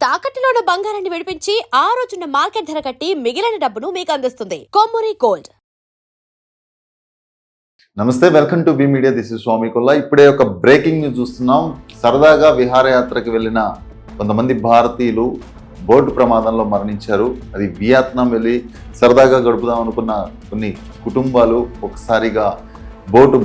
తాకట్టులో ఉన్న బంగారాన్ని విడిపించి ఆ రోజున్న మార్కెట్ ధర కట్టి మిగిలిన డబ్బును మీకు అందిస్తుంది కొమ్మూరి గోల్డ్. నమస్తే, welcome to B media. This is Swami Kolla. ఇప్పుడే ఒక బ్రేకింగ్ న్యూస్ చూస్తున్నాం. సరదాగా విహారయాత్రకు వెళ్ళిన కొంతమంది భారతీయులు బోటు ప్రమాదంలో మరణించారు. అది వియత్నాం వెళ్ళి సరదాగా గడుపుదాం అనుకున్న కొన్ని కుటుంబాలు ఒకసారిగా బోటు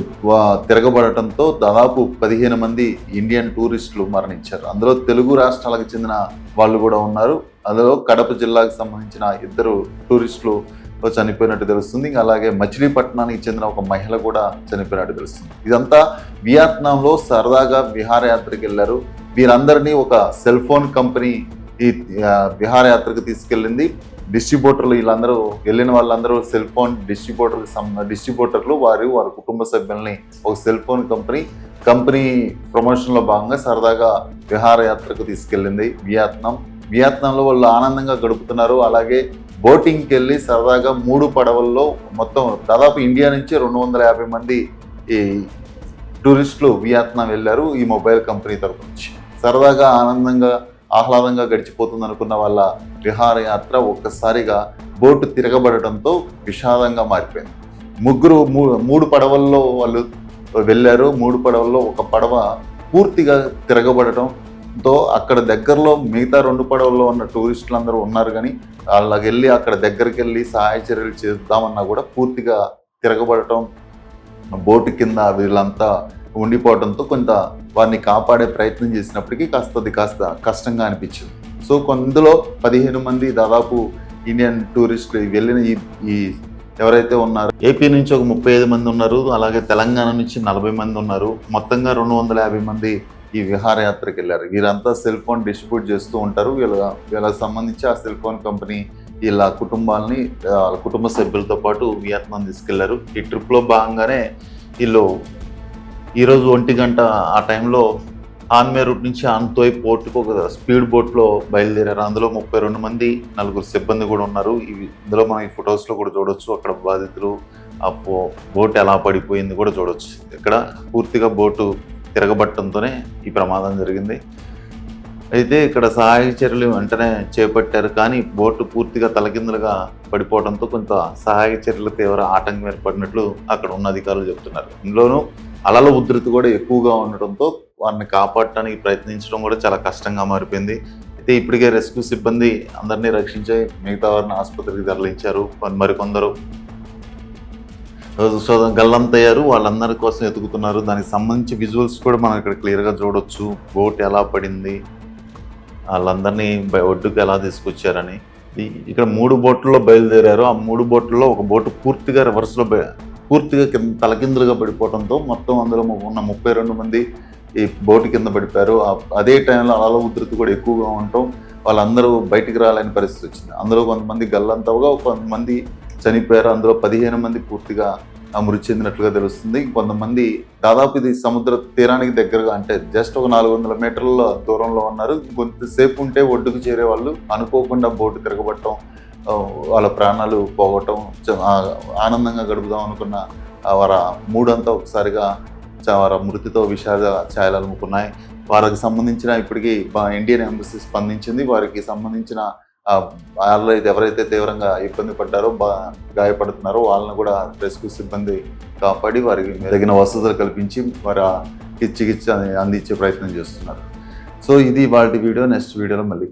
తిరగబడటంతో దాదాపు 15 మంది ఇండియన్ టూరిస్టులు మరణించారు. అందులో తెలుగు రాష్ట్రాలకు చెందిన వాళ్ళు కూడా ఉన్నారు. అందులో కడప జిల్లాకు సంబంధించిన 2 టూరిస్టులు చనిపోయినట్టు తెలుస్తుంది. అలాగే మచిలీపట్నానికి చెందిన ఒక మహిళ కూడా చనిపోయినట్టు తెలుస్తుంది. ఇదంతా వియత్నాంలో సరదాగా విహారయాత్రకు వెళ్ళారు. వీరందరినీ ఒక సెల్ ఫోన్ కంపెనీ ఈ విహారయాత్రకు తీసుకెళ్ళింది. డిస్ట్రిబ్యూటర్లు, వీళ్ళందరూ వెళ్ళిన వాళ్ళందరూ సెల్ ఫోన్ డిస్ట్రిబ్యూటర్లు వారి కుటుంబ సభ్యుల్ని ఒక సెల్ ఫోన్ కంపెనీ ప్రమోషన్లో భాగంగా సరదాగా విహారయాత్రకు తీసుకెళ్ళింది వియత్నాంలో వాళ్ళు ఆనందంగా గడుపుతున్నారు. అలాగే బోటింగ్కి వెళ్ళి సరదాగా 3 పడవల్లో మొత్తం దాదాపు ఇండియా నుంచి 250 మంది ఈ టూరిస్టులు వియత్నాం వెళ్ళారు. ఈ మొబైల్ కంపెనీ తరపు నుంచి సరదాగా ఆహ్లాదంగా గడిచిపోతుంది అనుకున్న వాళ్ళ విహారయాత్ర ఒక్కసారిగా బోటు తిరగబడటంతో విషాదంగా మారిపోయింది. 3 పడవల్లో వాళ్ళు వెళ్ళారు. 3 పడవల్లో ఒక పడవ పూర్తిగా తిరగబడటంతో అక్కడ దగ్గరలో మిగతా 2 పడవల్లో ఉన్న టూరిస్టులు అందరూ ఉన్నారు. కానీ వాళ్ళకి వెళ్ళి అక్కడ దగ్గరికి వెళ్ళి సహాయ చర్యలు చేద్దామన్నా కూడా పూర్తిగా తిరగబడటం, బోటు కింద వీళ్ళంతా ఉండిపోవడంతో కొంత వారిని కాపాడే ప్రయత్నం చేసినప్పటికీ కాస్త కష్టంగా అనిపించింది. సో అందులో 15 మంది దాదాపు ఇండియన్ టూరిస్టులు వెళ్ళిన ఈ ఎవరైతే ఉన్నారో ఏపీ నుంచి ఒక 35 మంది ఉన్నారు. అలాగే తెలంగాణ నుంచి 40 మంది ఉన్నారు. మొత్తంగా 250 మంది ఈ విహారయాత్రకు వెళ్ళారు. వీరంతా సెల్ ఫోన్ డిస్ట్రిబ్యూట్ చేస్తూ ఉంటారు. వీళ్ళకి సంబంధించి ఆ సెల్ ఫోన్ కంపెనీ వీళ్ళ కుటుంబాలని కుటుంబ సభ్యులతో పాటు వియత్నాం తీసుకెళ్లారు. ఈ ట్రిప్లో భాగంగానే వీళ్ళు ఈరోజు 1 గంట ఆ టైంలో ఆన్మే రూట్ నుంచి ఆన్తోయ్ పోర్టుకు ఒక స్పీడ్ బోట్లో బయలుదేరారు. అందులో 32 మంది 4 సిబ్బంది కూడా ఉన్నారు. ఇందులో మనం ఈ ఫొటోస్లో కూడా చూడొచ్చు. అక్కడ బాధితులు, ఆ బోట్ ఎలా పడిపోయింది కూడా చూడొచ్చు. ఇక్కడ పూర్తిగా బోటు తిరగబట్టడంతోనే ఈ ప్రమాదం జరిగింది. అయితే ఇక్కడ సహాయ చర్యలు వెంటనే చేపట్టారు. కానీ బోటు పూర్తిగా తలకిందులుగా పడిపోవడంతో కొంత సహాయ చర్యలు తీవ్ర ఆటంకం ఏర్పడినట్లు అక్కడ ఉన్న అధికారులు చెప్తున్నారు. ఇందులోనూ అలల ఉధృతి కూడా ఎక్కువగా ఉండటంతో వారిని కాపాడటానికి ప్రయత్నించడం కూడా చాలా కష్టంగా మారిపోయింది. అయితే ఇప్పటికే రెస్క్యూ సిబ్బంది అందరినీ రక్షించి మిగతా వారిని ఆసుపత్రికి తరలించారు. మరికొందరు గల్లంతయ్యారు. వాళ్ళందరి కోసం ఎతుకుతున్నారు. దానికి సంబంధించి విజువల్స్ కూడా మనం ఇక్కడ క్లియర్గా చూడొచ్చు. బోట్ ఎలా పడింది, వాళ్ళందరినీ ఒడ్డుకు ఎలా తీసుకొచ్చారని. ఇక్కడ 3 బోట్లలో బయలుదేరారు. ఆ 3 బోట్లలో ఒక బోటు పూర్తిగా రివర్స్లో పూర్తిగా తలకిందులుగా పడిపోవడంతో మొత్తం అందులో ఉన్న 32 మంది ఈ బోటు కింద పడిపోయారు. అదే టైంలో అలల ఉధృతి కూడా ఎక్కువగా ఉండటం వాళ్ళందరూ బయటికి రాలేని పరిస్థితి వచ్చింది. అందులో కొంతమంది గల్లంతవుగా, కొంతమంది చనిపోయారు. అందులో 15 మంది పూర్తిగా మృతి చెందినట్లుగా తెలుస్తుంది. కొంతమంది దాదాపు ఇది సముద్ర తీరానికి దగ్గరగా, అంటే జస్ట్ ఒక 400 మీటర్ల దూరంలో ఉన్నారు. కొంతసేపు ఉంటే ఒడ్డుకు చేరే వాళ్ళు అనుకోకుండా బోటు తిరగబట్టడం, వాళ్ళ ప్రాణాలు పోగొట్టడం, ఆనందంగా గడుపుదాం అనుకున్న వారి మూడంతా ఒకసారిగా వారి మృతితో విషాద ఛాయలు అలుముకున్నాయి. వారికి సంబంధించిన ఇప్పటికీ ఇండియన్ ఎంబసీ స్పందించింది. వారికి సంబంధించిన వాళ్ళు ఎవరైతే తీవ్రంగా ఇబ్బంది పడ్డారో, గాయపడుతున్నారో వాళ్ళని కూడా రెస్క్యూ సిబ్బంది కాపాడి వారికి తగిన వసతులు కల్పించి వారి చికిత్స అందించే ప్రయత్నం చేస్తున్నారు. సో ఇది వాటి వీడియో. నెక్స్ట్ వీడియోలో మళ్ళీ